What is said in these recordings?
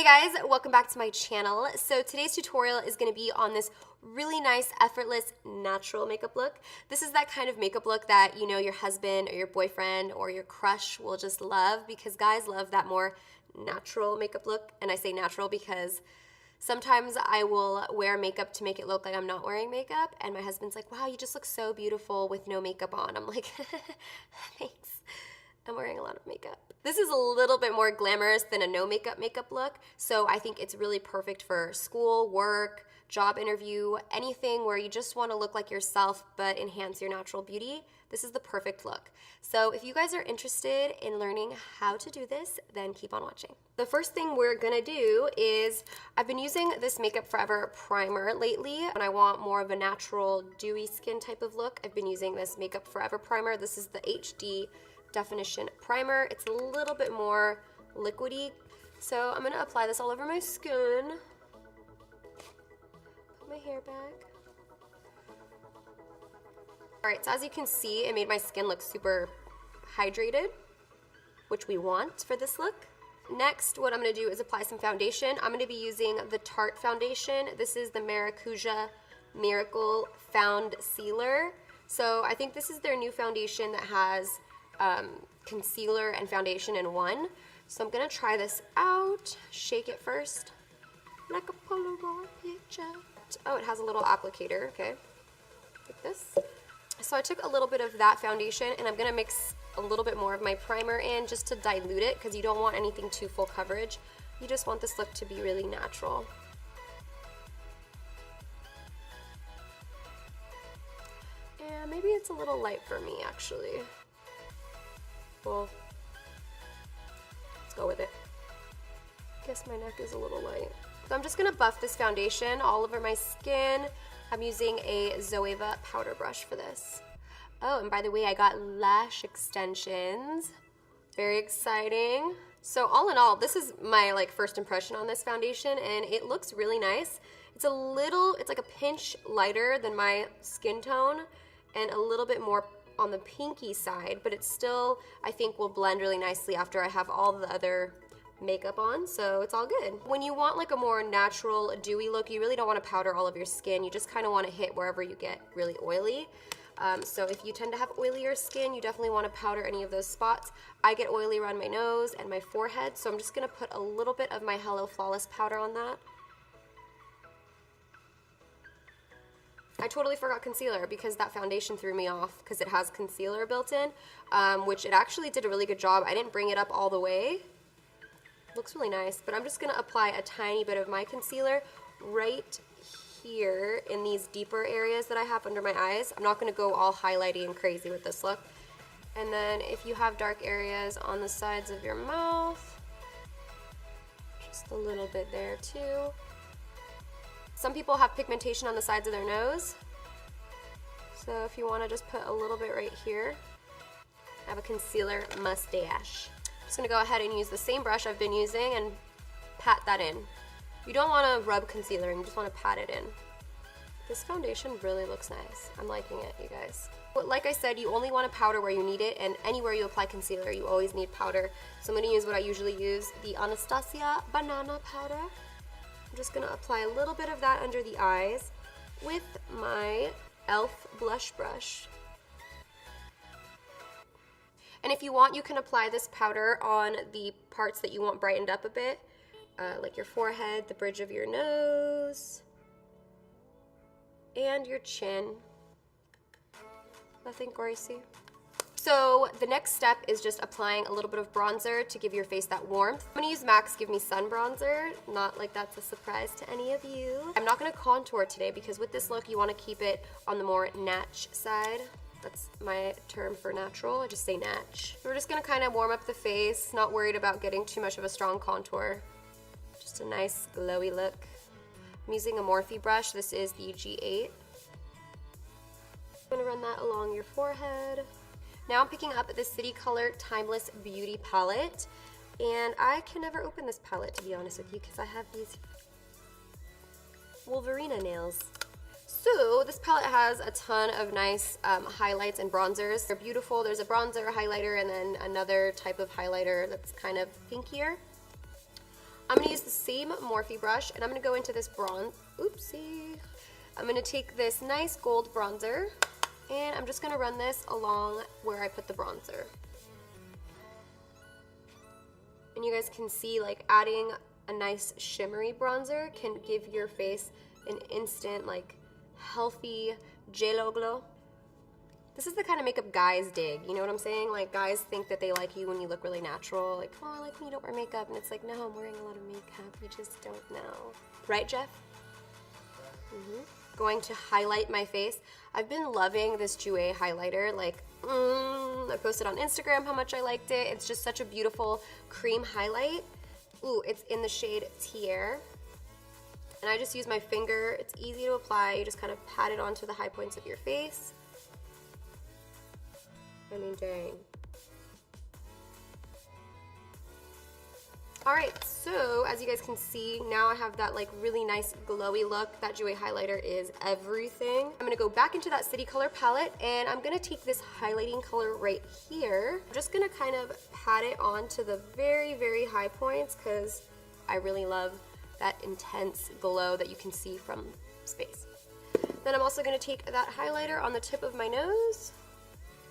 Hey guys, welcome back to my channel. So today's tutorial is going to be on this really nice, effortless, natural makeup look. This is that kind of makeup look that, you know, your husband or your boyfriend or your crush will just love, because guys love that more natural makeup look. And I say natural because sometimes I will wear makeup to make it look like I'm not wearing makeup, and my husband's like, wow, you just look so beautiful with no makeup on. I'm like, thanks. I'm wearing a lot of makeup. This is a little bit more glamorous than a no makeup look, so I think it's really perfect for school, work, job interview, anything where you just want to look like yourself but enhance your natural beauty. This is the perfect look. So if you guys are interested in learning how to do this, then keep on watching. The first thing we're gonna do is, I've been using this Makeup Forever primer lately, and I want more of a natural, dewy skin type of look. I've been using this Makeup Forever primer. This is the HD Definition Primer. It's a little bit more liquidy, so I'm gonna apply this all over my skin. Put my hair back. Alright, so as you can see, it made my skin look super hydrated, which we want for this look. Next, what I'm gonna do is apply some foundation. I'm gonna be using the Tarte foundation. This is the Maracuja Miracle Found Sealer. So I think this is their new foundation that has concealer and foundation in one. So I'm gonna try this out. Shake it first, like a Polaroid picture. Oh, it has a little applicator, okay, like this. So I took a little bit of that foundation, and I'm gonna mix a little bit more of my primer in just to dilute it, because you don't want anything too full coverage. You just want this look to be really natural. And maybe it's a little light for me, actually. Well, let's go with it. I guess my neck is a little light. So I'm just gonna buff this foundation all over my skin. I'm using a Zoeva powder brush for this. Oh, and by the way, I got lash extensions. Very exciting. So all in all, this is my first impression on this foundation, and it looks really nice. It's like a pinch lighter than my skin tone, and a little bit more on the pinky side, but it still, I think, will blend really nicely after I have all the other makeup on, so it's all good. When you want like a more natural, dewy look, you really don't want to powder all of your skin. You just kind of want to hit wherever you get really oily. So if you tend to have oilier skin, you definitely want to powder any of those spots. I get oily around my nose and my forehead, so I'm just going to put a little bit of my Hello Flawless powder on that. I totally forgot concealer, because that foundation threw me off, because it has concealer built in, which it actually did a really good job. I didn't bring it up all the way. Looks really nice, but I'm just going to apply a tiny bit of my concealer right here in these deeper areas that I have under my eyes. I'm not going to go all highlighty and crazy with this look. And then if you have dark areas on the sides of your mouth, just a little bit there too. Some people have pigmentation on the sides of their nose, so if you want to just put a little bit right here. I have a concealer mustache. I'm just going to go ahead and use the same brush I've been using and pat that in. You don't want to rub concealer, you just want to pat it in. This foundation really looks nice. I'm liking it, you guys. But like I said, you only want to powder where you need it, and anywhere you apply concealer, you always need powder. So I'm going to use what I usually use, the Anastasia Banana Powder. I'm just going to apply a little bit of that under the eyes with my e.l.f. blush brush. And if you want, you can apply this powder on the parts that you want brightened up a bit, like your forehead, the bridge of your nose, and your chin. Nothing greasy. So the next step is just applying a little bit of bronzer to give your face that warmth. I'm going to use MAC's Give Me Sun bronzer, not like that's a surprise to any of you. I'm not going to contour today, because with this look you want to keep it on the more natch side. That's my term for natural, I just say natch. We're just going to kind of warm up the face, not worried about getting too much of a strong contour. Just a nice glowy look. I'm using a Morphe brush, this is the G8. I'm going to run that along your forehead. Now I'm picking up the City Color Timeless Beauty Palette, and I can never open this palette, to be honest with you, because I have these Wolverina nails. So this palette has a ton of nice highlights and bronzers. They're beautiful. There's a bronzer, highlighter, and then another type of highlighter that's kind of pinkier. I'm going to use the same Morphe brush, and I'm gonna go into this bronze, oopsie. I'm gonna take this nice gold bronzer, and I'm just gonna run this along where I put the bronzer. And you guys can see, like, adding a nice shimmery bronzer can give your face an instant, like, healthy J-Lo glow. This is the kind of makeup guys dig, you know what I'm saying? Like, guys think that they like you when you look really natural. Like, oh, I like when you don't wear makeup. And it's like, no, I'm wearing a lot of makeup. You just don't know. Right, Jeff? Going to highlight my face. I've been loving this Jouer highlighter. Like, I posted on Instagram how much I liked it. It's just such a beautiful cream highlight. Ooh, it's in the shade Tier. And I just use my finger. It's easy to apply. You just kind of pat it onto the high points of your face. I mean, dang. All right, so as you guys can see, now I have that like really nice glowy look. That Jouer highlighter is everything. I'm gonna go back into that City Color palette, and I'm gonna take this highlighting color right here. I'm just gonna kind of pat it on to the very, very high points because I really love that intense glow that you can see from space. Then I'm also gonna take that highlighter on the tip of my nose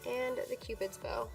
and the Cupid's bow.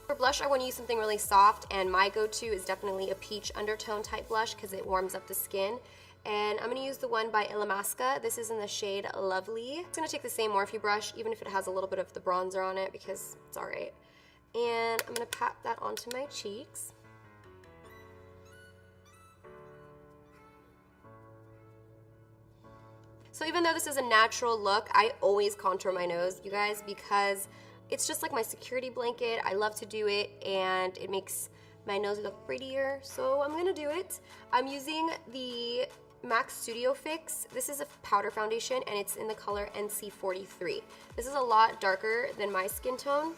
For blush, I want to use something really soft, and my go-to is definitely a peach undertone type blush because it warms up the skin. And I'm going to use the one by Illamasqua. This is in the shade Lovely. I'm going to take the same Morphe brush, even if it has a little bit of the bronzer on it, because it's alright. And I'm going to pat that onto my cheeks. So even though this is a natural look, I always contour my nose, you guys, because it's just like my security blanket. I love to do it, and it makes my nose look prettier, so I'm gonna do it. I'm using the MAC Studio Fix. This is a powder foundation, and it's in the color NC43. This is a lot darker than my skin tone,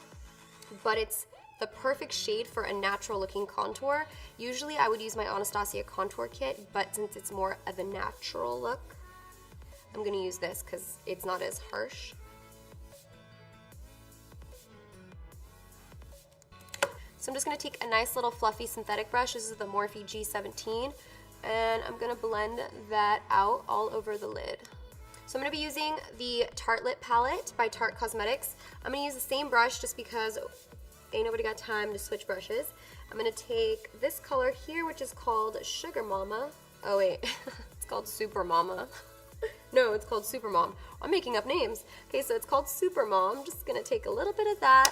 but it's the perfect shade for a natural looking contour. Usually I would use my Anastasia contour kit, but since it's more of a natural look, I'm gonna use this because it's not as harsh. So I'm just gonna take a nice little fluffy synthetic brush. This is the Morphe G17, and I'm gonna blend that out all over the lid. So I'm gonna be using the Tartelette palette by Tarte Cosmetics. I'm gonna use the same brush just because ain't nobody got time to switch brushes. I'm gonna take this color here, which is called Sugar Mama. Oh wait, it's called Super Mama. No, it's called Super Mom. I'm making up names. Okay, so it's called Super Mom. I'm just gonna take a little bit of that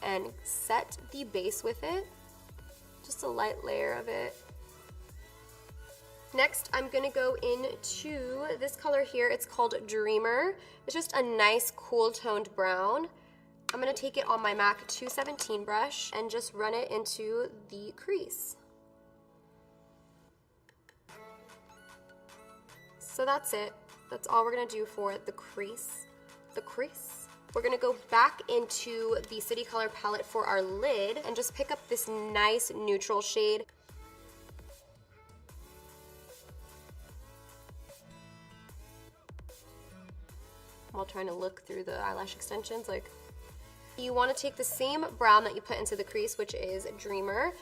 and set the base with it. Just a light layer of it. Next, I'm gonna go into this color here. It's called Dreamer. It's just a nice cool toned brown. I'm gonna take it on my MAC 217 brush and just run it into the crease. So that's it. That's all we're gonna do for the crease. We're gonna go back into the City Color palette for our lid and just pick up this nice neutral shade. While trying to look through the eyelash extensions, like, you wanna take the same brown that you put into the crease, which is Dreamer,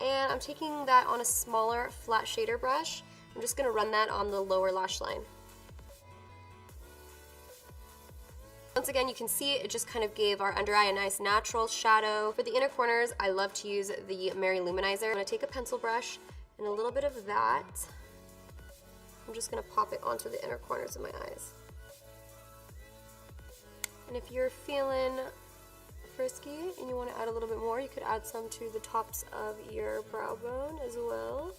and I'm taking that on a smaller flat shader brush. I'm just gonna run that on the lower lash line. Once again, you can see it just kind of gave our under eye a nice natural shadow. For the inner corners, I love to use the Mary Luminizer. I'm gonna take a pencil brush and a little bit of that. I'm just gonna pop it onto the inner corners of my eyes. And if you're feeling frisky and you wanna add a little bit more, you could add some to the tops of your brow bone as well.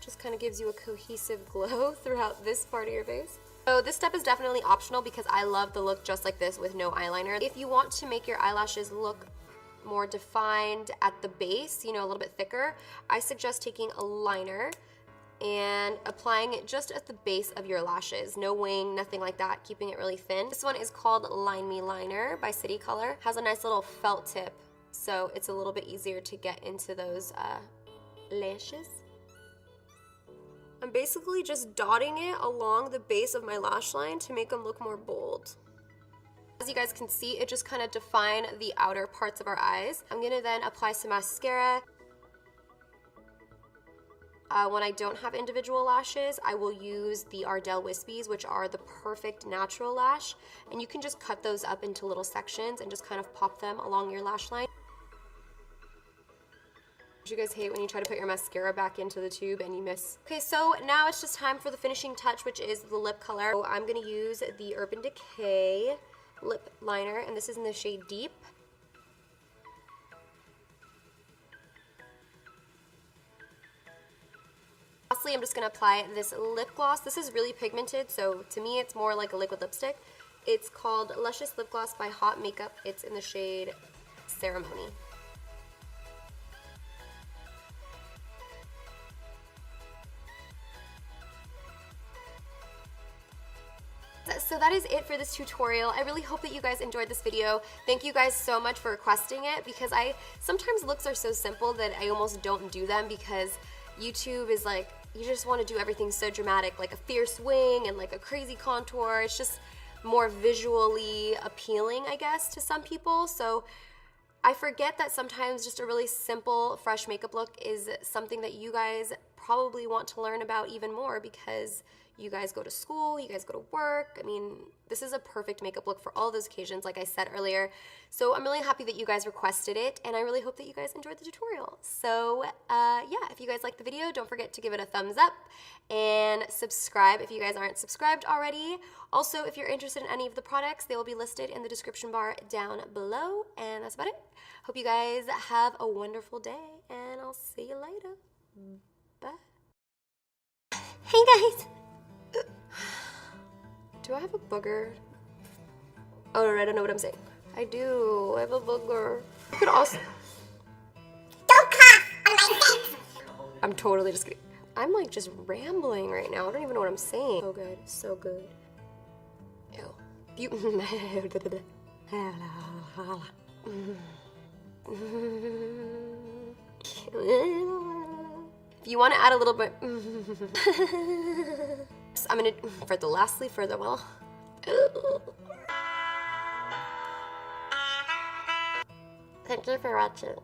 Just kind of gives you a cohesive glow throughout this part of your face. So this step is definitely optional because I love the look just like this with no eyeliner. If you want to make your eyelashes look more defined at the base, you know, a little bit thicker, I suggest taking a liner and applying it just at the base of your lashes. No wing, nothing like that, keeping it really thin. This one is called Line Me Liner by City Color. Has a nice little felt tip, so it's a little bit easier to get into those lashes. I'm basically just dotting it along the base of my lash line to make them look more bold. As you guys can see, it just kind of define the outer parts of our eyes. I'm gonna then apply some mascara. When I don't have individual lashes, I will use the Ardell Wispies, which are the perfect natural lash. And you can just cut those up into little sections and just kind of pop them along your lash line. You guys hate when you try to put your mascara back into the tube and you miss. Okay, so now it's just time for the finishing touch, which is the lip color. So I'm gonna use the Urban Decay lip liner, and this is in the shade Deep. Lastly, I'm just gonna apply this lip gloss. This is really pigmented, so to me it's more like a liquid lipstick. It's called Luscious Lip Gloss by Hot Makeup. It's in the shade Ceremony. So that is it for this tutorial. I really hope that you guys enjoyed this video. Thank you guys so much for requesting it, because sometimes looks are so simple that I almost don't do them, because YouTube is like, you just want to do everything so dramatic, like a fierce wing and like a crazy contour. It's just more visually appealing, I guess, to some people. So I forget that sometimes just a really simple, fresh makeup look is something that you guys probably want to learn about even more, because you guys go to school, you guys go to work. I mean, this is a perfect makeup look for all those occasions, like I said earlier. So I'm really happy that you guys requested it, and I really hope that you guys enjoyed the tutorial. So yeah, if you guys liked the video, don't forget to give it a thumbs up and subscribe if you guys aren't subscribed already. Also, if you're interested in any of the products, they will be listed in the description bar down below. And that's about it. Hope you guys have a wonderful day, and I'll see you later. Bye. Hey guys! Do I have a booger? Oh, I don't know what I'm saying. I do. I have a booger. I could also... Don't cough on my face! I'm totally just kidding. I'm like just rambling right now. I don't even know what I'm saying. So good. So good. Ew. If you want to add a little bit... I'm gonna, for the well. Thank you for watching.